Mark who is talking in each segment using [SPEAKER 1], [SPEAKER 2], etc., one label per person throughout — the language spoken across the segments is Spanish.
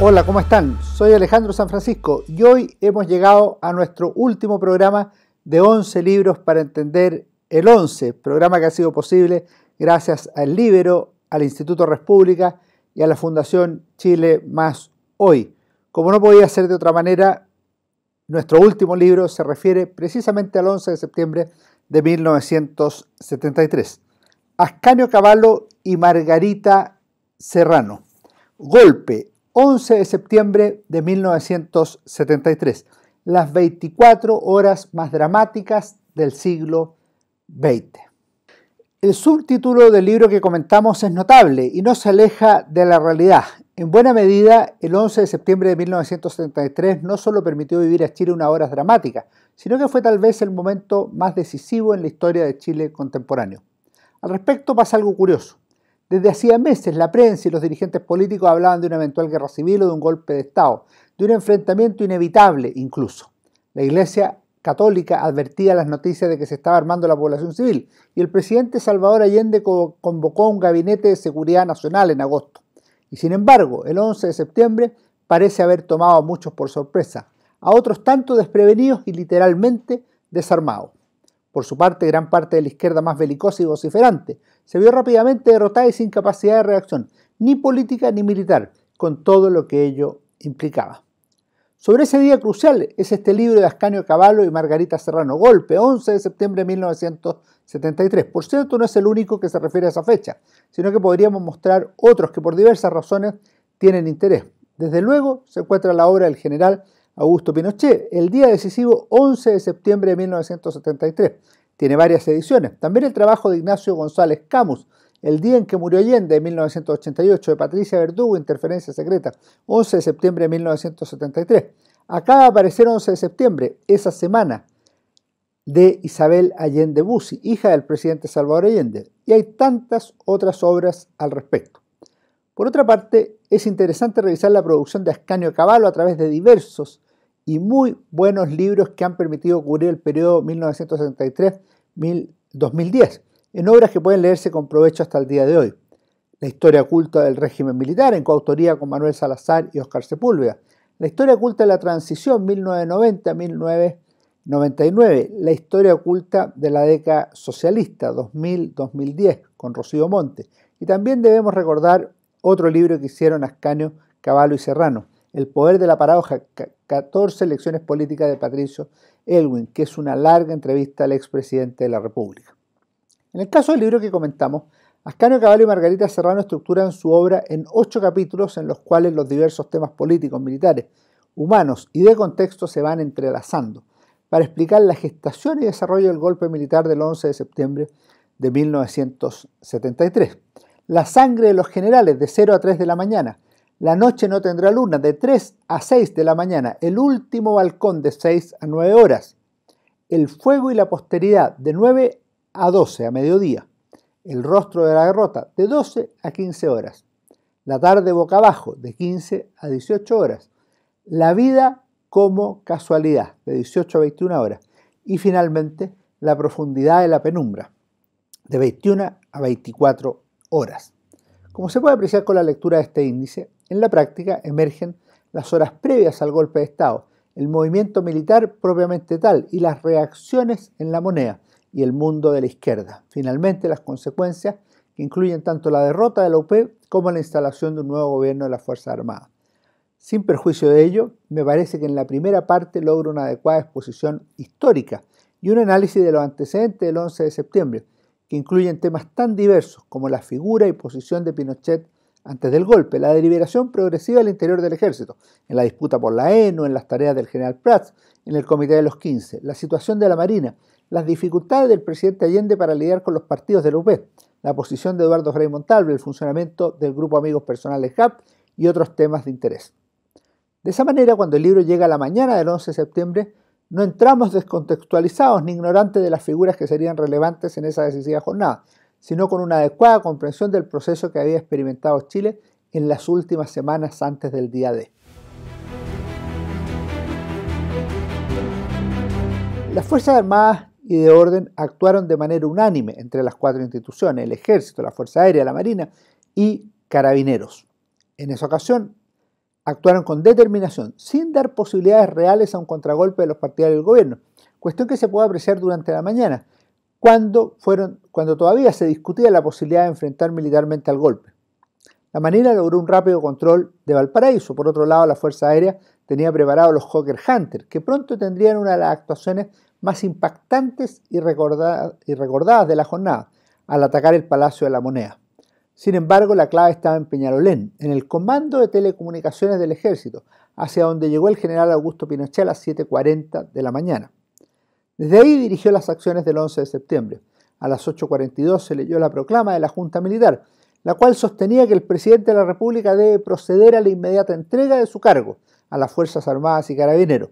[SPEAKER 1] Hola, ¿cómo están? Soy Alejandro San Francisco y hoy hemos llegado a nuestro último programa de 11 libros para entender el 11, programa que ha sido posible gracias al Líbero, al Instituto República y a la Fundación Chile Más Hoy. Como no podía ser de otra manera, nuestro último libro se refiere precisamente al 11 de septiembre de 1973. Ascanio Cavallo y Margarita Serrano. Golpe, 11 de septiembre de 1973. Las 24 horas más dramáticas del siglo XX. El subtítulo del libro que comentamos es notable y no se aleja de la realidad. En buena medida, el 11 de septiembre de 1973 no solo permitió vivir a Chile unas horas dramáticas, sino que fue tal vez el momento más decisivo en la historia de Chile contemporáneo. Al respecto pasa algo curioso. Desde hacía meses la prensa y los dirigentes políticos hablaban de una eventual guerra civil o de un golpe de Estado, de un enfrentamiento inevitable incluso. La Iglesia Católica advertía las noticias de que se estaba armando la población civil y el presidente Salvador Allende convocó un gabinete de seguridad nacional en agosto. Y sin embargo, el 11 de septiembre parece haber tomado a muchos por sorpresa, a otros tanto desprevenidos y literalmente desarmados. Por su parte, gran parte de la izquierda más belicosa y vociferante se vio rápidamente derrotada y sin capacidad de reacción, ni política ni militar, con todo lo que ello implicaba. Sobre ese día crucial es este libro de Ascanio Cavallo y Margarita Serrano, Golpe, 11 de septiembre de 1973. Por cierto, no es el único que se refiere a esa fecha, sino que podríamos mostrar otros que por diversas razones tienen interés. Desde luego se encuentra la obra del general Augusto Pinochet, el día decisivo 11 de septiembre de 1973. Tiene varias ediciones. También el trabajo de Ignacio González Camus, El día en que murió Allende, de 1988, de Patricia Verdugo, Interferencia secreta, 11 de septiembre de 1973. Acaba de aparecer 11 de septiembre, esa semana, de Isabel Allende Bussi, hija del presidente Salvador Allende. Y hay tantas otras obras al respecto. Por otra parte, es interesante revisar la producción de Ascanio Cavallo a través de diversos y muy buenos libros que han permitido cubrir el periodo 1973-2010, en obras que pueden leerse con provecho hasta el día de hoy. La historia oculta del régimen militar, en coautoría con Manuel Salazar y Óscar Sepúlveda. La historia oculta de la transición 1990-1999. La historia oculta de la década socialista 2000-2010 con Rocío Monte. Y también debemos recordar otro libro que hicieron Ascanio Cavallo y Serrano, El poder de la paradoja, 14 lecciones políticas de Patricio Aylwin, que es una larga entrevista al expresidente de la República. En el caso del libro que comentamos, Ascanio Cavallo y Margarita Serrano estructuran su obra en 8 capítulos en los cuales los diversos temas políticos, militares, humanos y de contexto se van entrelazando para explicar la gestación y desarrollo del golpe militar del 11 de septiembre de 1973. La sangre de los generales de 0 a 3 de la mañana. La noche no tendrá luna de 3 a 6 de la mañana. El último balcón de 6 a 9 horas. El fuego y la posteridad de 9 a 12 a mediodía. El rostro de la derrota de 12 a 15 horas. La tarde boca abajo de 15 a 18 horas. La vida como casualidad de 18 a 21 horas. Y finalmente la profundidad de la penumbra de 21 a 24 horas. Como se puede apreciar con la lectura de este índice, en la práctica emergen las horas previas al golpe de Estado, el movimiento militar propiamente tal y las reacciones en la moneda y el mundo de la izquierda. Finalmente, las consecuencias que incluyen tanto la derrota de la UP como la instalación de un nuevo gobierno de las Fuerzas Armadas. Sin perjuicio de ello, me parece que en la primera parte logra una adecuada exposición histórica y un análisis de los antecedentes del 11 de septiembre, que incluyen temas tan diversos como la figura y posición de Pinochet antes del golpe, la deliberación progresiva al interior del ejército, en la disputa por la ENU, en las tareas del general Prats, en el Comité de los 15, la situación de la Marina, las dificultades del presidente Allende para lidiar con los partidos de la UP, la posición de Eduardo Frei Montalva, el funcionamiento del Grupo Amigos Personales GAP y otros temas de interés. De esa manera, cuando el libro llega a la mañana del 11 de septiembre, no entramos descontextualizados ni ignorantes de las figuras que serían relevantes en esa decisiva jornada, sino con una adecuada comprensión del proceso que había experimentado Chile en las últimas semanas antes del día D. Las Fuerzas Armadas y de Orden actuaron de manera unánime entre las 4 instituciones, el Ejército, la Fuerza Aérea, la Marina y Carabineros. En esa ocasión, actuaron con determinación, sin dar posibilidades reales a un contragolpe de los partidarios del gobierno, cuestión que se puede apreciar durante la mañana, cuando todavía se discutía la posibilidad de enfrentar militarmente al golpe. La Marina logró un rápido control de Valparaíso. Por otro lado, la Fuerza Aérea tenía preparados los Hawker Hunter, que pronto tendrían una de las actuaciones más impactantes y recordadas de la jornada, al atacar el Palacio de la Moneda. Sin embargo, la clave estaba en Peñalolén, en el comando de telecomunicaciones del ejército, hacia donde llegó el general Augusto Pinochet a las 7:40 de la mañana. Desde ahí dirigió las acciones del 11 de septiembre. A las 8:42 se leyó la proclama de la Junta Militar, la cual sostenía que el presidente de la República debe proceder a la inmediata entrega de su cargo a las Fuerzas Armadas y Carabineros,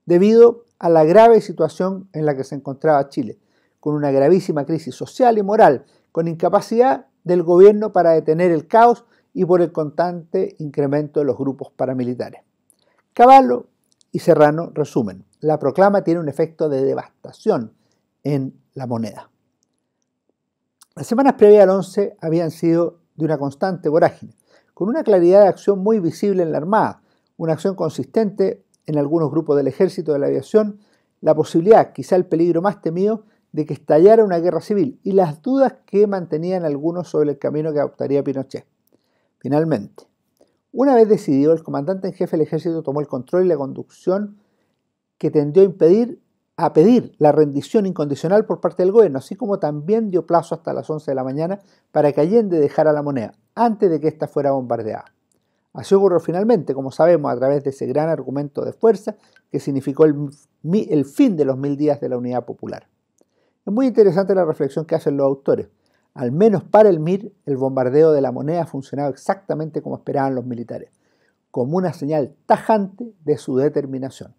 [SPEAKER 1] debido a la grave situación en la que se encontraba Chile, con una gravísima crisis social y moral, con incapacidad del gobierno para detener el caos y por el constante incremento de los grupos paramilitares. Cavallo y Serrano resumen: la proclama tiene un efecto de devastación en la moneda. Las semanas previas al 11 habían sido de una constante vorágine, con una claridad de acción muy visible en la Armada, una acción consistente en algunos grupos del ejército, de la aviación, la posibilidad, quizá el peligro más temido, de que estallara una guerra civil y las dudas que mantenían algunos sobre el camino que adoptaría Pinochet. Finalmente, una vez decidido, el comandante en jefe del ejército tomó el control y la conducción que tendió a pedir la rendición incondicional por parte del gobierno, así como también dio plazo hasta las 11 de la mañana para que Allende dejara la moneda antes de que ésta fuera bombardeada. Así ocurrió finalmente, como sabemos, a través de ese gran argumento de fuerza que significó el fin de los 1000 días de la Unidad Popular. Es muy interesante la reflexión que hacen los autores. Al menos para el MIR, el bombardeo de la moneda ha funcionado exactamente como esperaban los militares, como una señal tajante de su determinación.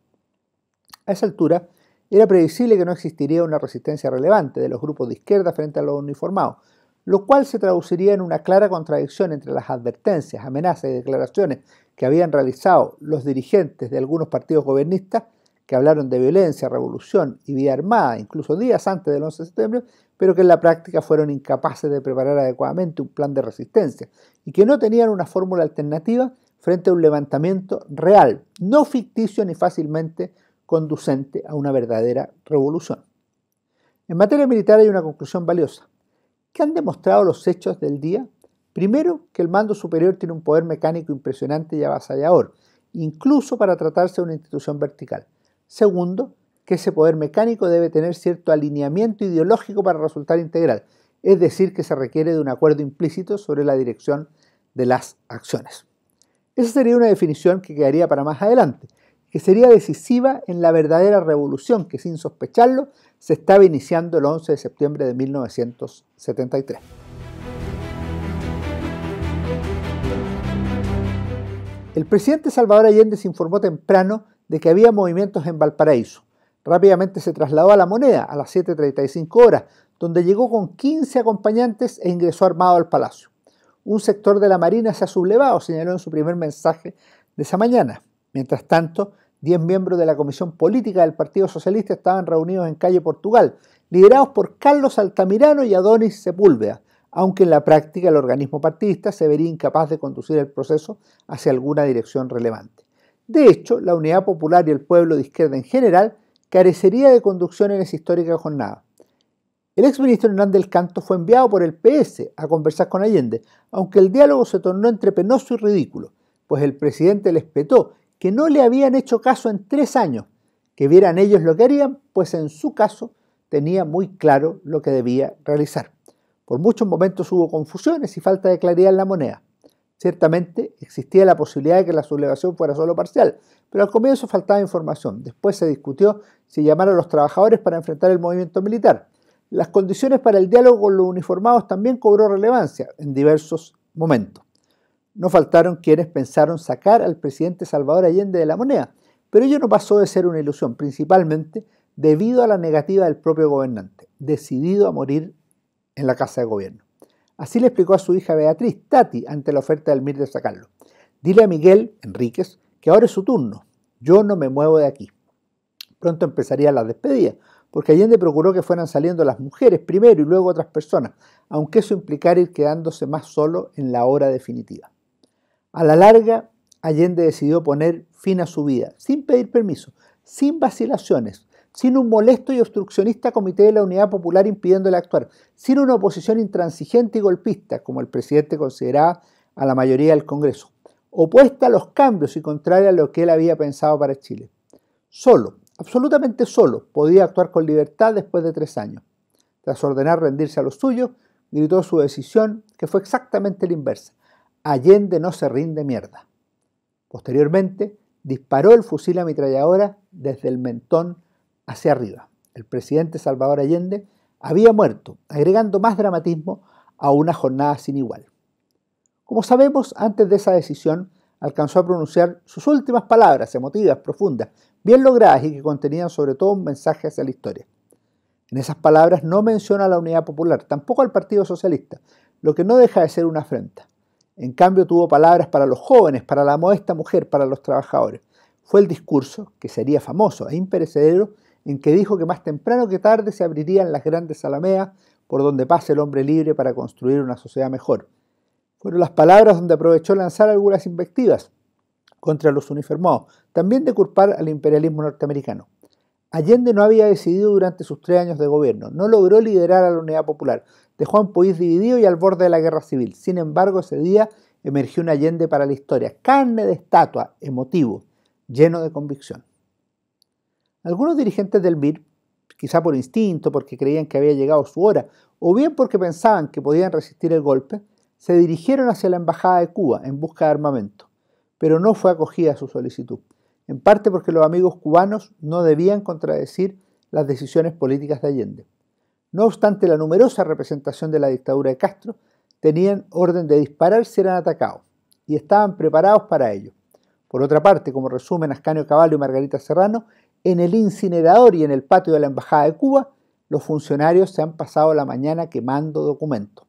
[SPEAKER 1] A esa altura, era previsible que no existiría una resistencia relevante de los grupos de izquierda frente a los uniformados, lo cual se traduciría en una clara contradicción entre las advertencias, amenazas y declaraciones que habían realizado los dirigentes de algunos partidos gobernistas, que hablaron de violencia, revolución y vía armada, incluso días antes del 11 de septiembre, pero que en la práctica fueron incapaces de preparar adecuadamente un plan de resistencia y que no tenían una fórmula alternativa frente a un levantamiento real, no ficticio ni fácilmente conducente a una verdadera revolución. En materia militar hay una conclusión valiosa. ¿Qué han demostrado los hechos del día? Primero, que el mando superior tiene un poder mecánico impresionante y avasallador, incluso para tratarse de una institución vertical. Segundo, que ese poder mecánico debe tener cierto alineamiento ideológico para resultar integral, es decir, que se requiere de un acuerdo implícito sobre la dirección de las acciones. Esa sería una definición que quedaría para más adelante, que sería decisiva en la verdadera revolución que, sin sospecharlo, se estaba iniciando el 11 de septiembre de 1973. El presidente Salvador Allende se informó temprano de que había movimientos en Valparaíso. Rápidamente se trasladó a La Moneda a las 7:35 horas, donde llegó con 15 acompañantes e ingresó armado al palacio. Un sector de la Marina se ha sublevado, señaló en su primer mensaje de esa mañana. Mientras tanto, 10 miembros de la Comisión Política del Partido Socialista estaban reunidos en calle Portugal, liderados por Carlos Altamirano y Adonis Sepúlveda, aunque en la práctica el organismo partidista se vería incapaz de conducir el proceso hacia alguna dirección relevante. De hecho, la Unidad Popular y el pueblo de izquierda en general carecería de conducción en esa histórica jornada. El exministro Hernán del Canto fue enviado por el PS a conversar con Allende, aunque el diálogo se tornó entre penoso y ridículo, pues el presidente les petó que no le habían hecho caso en 3 años, que vieran ellos lo que harían, pues en su caso tenía muy claro lo que debía realizar. Por muchos momentos hubo confusiones y falta de claridad en La Moneda. Ciertamente existía la posibilidad de que la sublevación fuera solo parcial, pero al comienzo faltaba información. Después se discutió si llamar a los trabajadores para enfrentar el movimiento militar. Las condiciones para el diálogo con los uniformados también cobró relevancia en diversos momentos. No faltaron quienes pensaron sacar al presidente Salvador Allende de La Moneda, pero ello no pasó de ser una ilusión, principalmente debido a la negativa del propio gobernante, decidido a morir en la casa de gobierno. Así le explicó a su hija Beatriz, Tati, ante la oferta del MIR de sacarlo. Dile a Miguel Enríquez que ahora es su turno, yo no me muevo de aquí. Pronto empezarían las despedidas, porque Allende procuró que fueran saliendo las mujeres primero y luego otras personas, aunque eso implicara ir quedándose más solo en la hora definitiva. A la larga, Allende decidió poner fin a su vida, sin pedir permiso, sin vacilaciones, sin un molesto y obstruccionista comité de la Unidad Popular impidiéndole actuar, sin una oposición intransigente y golpista, como el presidente consideraba a la mayoría del Congreso, opuesta a los cambios y contraria a lo que él había pensado para Chile. Solo, absolutamente solo, podía actuar con libertad después de 3 años. Tras ordenar rendirse a los suyos, gritó su decisión, que fue exactamente la inversa: Allende no se rinde, mierda. Posteriormente, disparó el fusil ametralladora desde el mentón hacia arriba. El presidente Salvador Allende había muerto, agregando más dramatismo a una jornada sin igual. Como sabemos, antes de esa decisión, alcanzó a pronunciar sus últimas palabras, emotivas, profundas, bien logradas y que contenían sobre todo un mensaje hacia la historia. En esas palabras no menciona a la Unidad Popular, tampoco al Partido Socialista, lo que no deja de ser una afrenta. En cambio, tuvo palabras para los jóvenes, para la modesta mujer, para los trabajadores. Fue el discurso, que sería famoso e imperecedero, en que dijo que más temprano que tarde se abrirían las grandes alameas por donde pase el hombre libre para construir una sociedad mejor. Fueron las palabras donde aprovechó lanzar algunas invectivas contra los uniformados, también de culpar al imperialismo norteamericano. Allende no había decidido durante sus 3 años de gobierno, no logró liderar a la Unidad Popular, dejó a un país dividido y al borde de la guerra civil. Sin embargo, ese día emergió un Allende para la historia, carne de estatua, emotivo, lleno de convicción. Algunos dirigentes del MIR, quizá por instinto, porque creían que había llegado su hora, o bien porque pensaban que podían resistir el golpe, se dirigieron hacia la Embajada de Cuba en busca de armamento, pero no fue acogida su solicitud, en parte porque los amigos cubanos no debían contradecir las decisiones políticas de Allende. No obstante, la numerosa representación de la dictadura de Castro tenían orden de disparar si eran atacados, y estaban preparados para ello. Por otra parte, como resumen Ascanio Cavallo y Margarita Serrano, en el incinerador y en el patio de la Embajada de Cuba, los funcionarios se han pasado la mañana quemando documentos.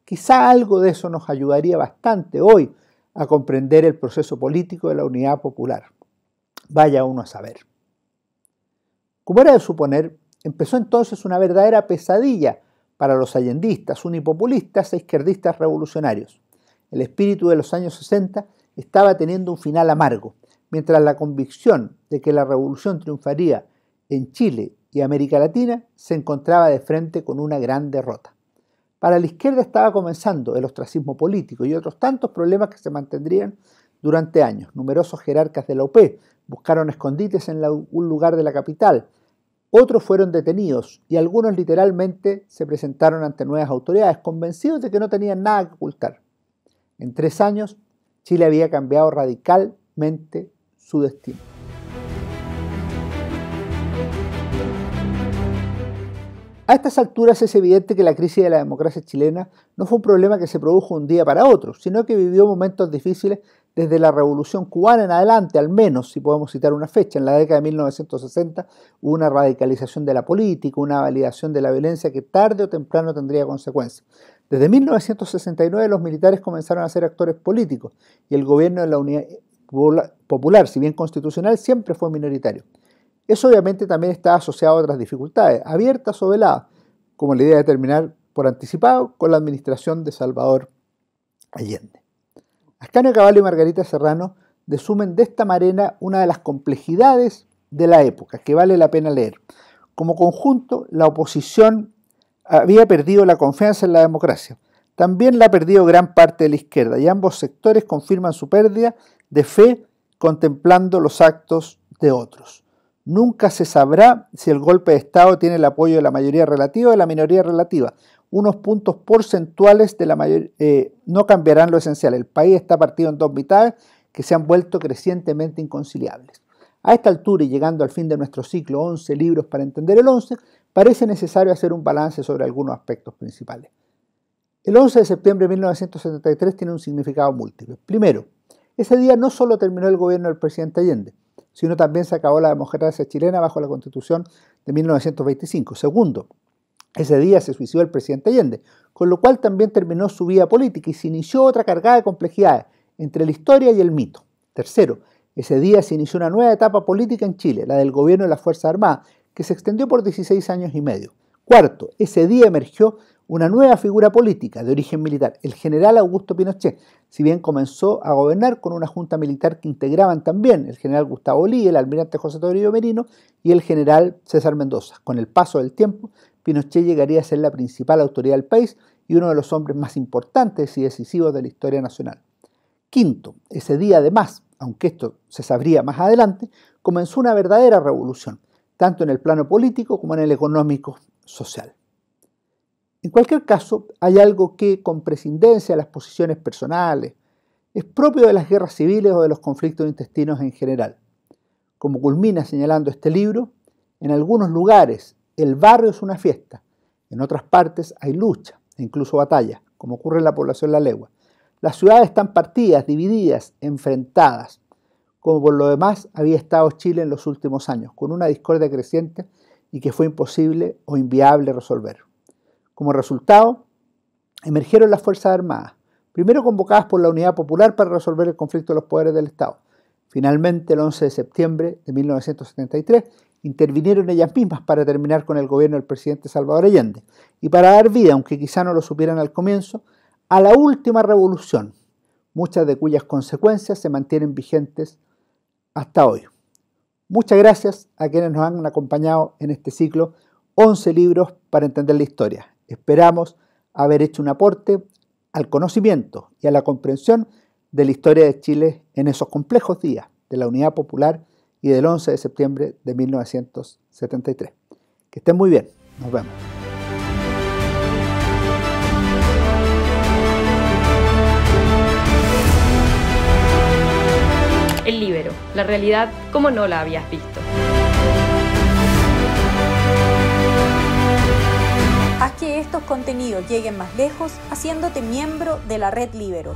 [SPEAKER 1] Quizá algo de eso nos ayudaría bastante hoy a comprender el proceso político de la Unidad Popular. Vaya uno a saber. Como era de suponer, empezó entonces una verdadera pesadilla para los allendistas, unipopulistas e izquierdistas revolucionarios. El espíritu de los años 60 estaba teniendo un final amargo, mientras la convicción de que la revolución triunfaría en Chile y América Latina se encontraba de frente con una gran derrota. Para la izquierda estaba comenzando el ostracismo político y otros tantos problemas que se mantendrían durante años. Numerosos jerarcas de la UP buscaron escondites en algún lugar de la capital, otros fueron detenidos y algunos literalmente se presentaron ante nuevas autoridades, convencidos de que no tenían nada que ocultar. En 3 años, Chile había cambiado radicalmente su destino. A estas alturas es evidente que la crisis de la democracia chilena no fue un problema que se produjo un día para otro, sino que vivió momentos difíciles desde la Revolución Cubana en adelante, al menos, si podemos citar una fecha. En la década de 1960 hubo una radicalización de la política, una validación de la violencia que tarde o temprano tendría consecuencias. Desde 1969 los militares comenzaron a ser actores políticos y el gobierno de la Unidad Popular, si bien constitucional, siempre fue minoritario. Eso obviamente también está asociado a otras dificultades, abiertas o veladas, como la idea de terminar por anticipado con la administración de Salvador Allende. Ascanio Cavallo y Margarita Serrano resumen de esta manera una de las complejidades de la época, que vale la pena leer. Como conjunto, la oposición había perdido la confianza en la democracia. También la ha perdido gran parte de la izquierda, y ambos sectores confirman su pérdida de fe contemplando los actos de otros. Nunca se sabrá si el golpe de Estado tiene el apoyo de la mayoría relativa o de la minoría relativa. Unos puntos porcentuales de la no cambiarán lo esencial. El país está partido en 2 mitades que se han vuelto crecientemente inconciliables. A esta altura y llegando al fin de nuestro ciclo 11 libros para entender el 11, parece necesario hacer un balance sobre algunos aspectos principales. El 11 de septiembre de 1973 tiene un significado múltiple. Primero, ese día no solo terminó el gobierno del presidente Allende, sino también se acabó la democracia chilena bajo la Constitución de 1925. Segundo, ese día se suicidó el presidente Allende, con lo cual también terminó su vida política y se inició otra cargada de complejidades entre la historia y el mito. Tercero, ese día se inició una nueva etapa política en Chile, la del gobierno de las Fuerzas Armadas, que se extendió por 16 años y medio. Cuarto, ese día emergió Una nueva figura política de origen militar, el general Augusto Pinochet, si bien comenzó a gobernar con una junta militar que integraban también el general Gustavo Lee, el almirante José Toribio Merino y el general César Mendoza. Con el paso del tiempo, Pinochet llegaría a ser la principal autoridad del país y uno de los hombres más importantes y decisivos de la historia nacional. Quinto, ese día además, aunque esto se sabría más adelante, comenzó una verdadera revolución, tanto en el plano político como en el económico social. En cualquier caso, hay algo que, con prescindencia de las posiciones personales, es propio de las guerras civiles o de los conflictos intestinos en general. Como culmina señalando este libro, en algunos lugares el barrio es una fiesta, en otras partes hay lucha e incluso batalla, como ocurre en la población La Legua. Las ciudades están partidas, divididas, enfrentadas, como por lo demás había estado Chile en los últimos años, con una discordia creciente y que fue imposible o inviable resolver. Como resultado, emergieron las Fuerzas Armadas, primero convocadas por la Unidad Popular para resolver el conflicto de los poderes del Estado. Finalmente, el 11 de septiembre de 1973, intervinieron ellas mismas para terminar con el gobierno del presidente Salvador Allende y para dar vida, aunque quizá no lo supieran al comienzo, a la última revolución, muchas de cuyas consecuencias se mantienen vigentes hasta hoy. Muchas gracias a quienes nos han acompañado en este ciclo 11 libros para entender la historia. Esperamos haber hecho un aporte al conocimiento y a la comprensión de la historia de Chile en esos complejos días de la Unidad Popular y del 11 de septiembre de 1973. Que estén muy bien. Nos vemos.
[SPEAKER 2] El Líbero, la realidad como no la habías visto.
[SPEAKER 3] Haz que estos contenidos lleguen más lejos haciéndote miembro de la Red Líbero.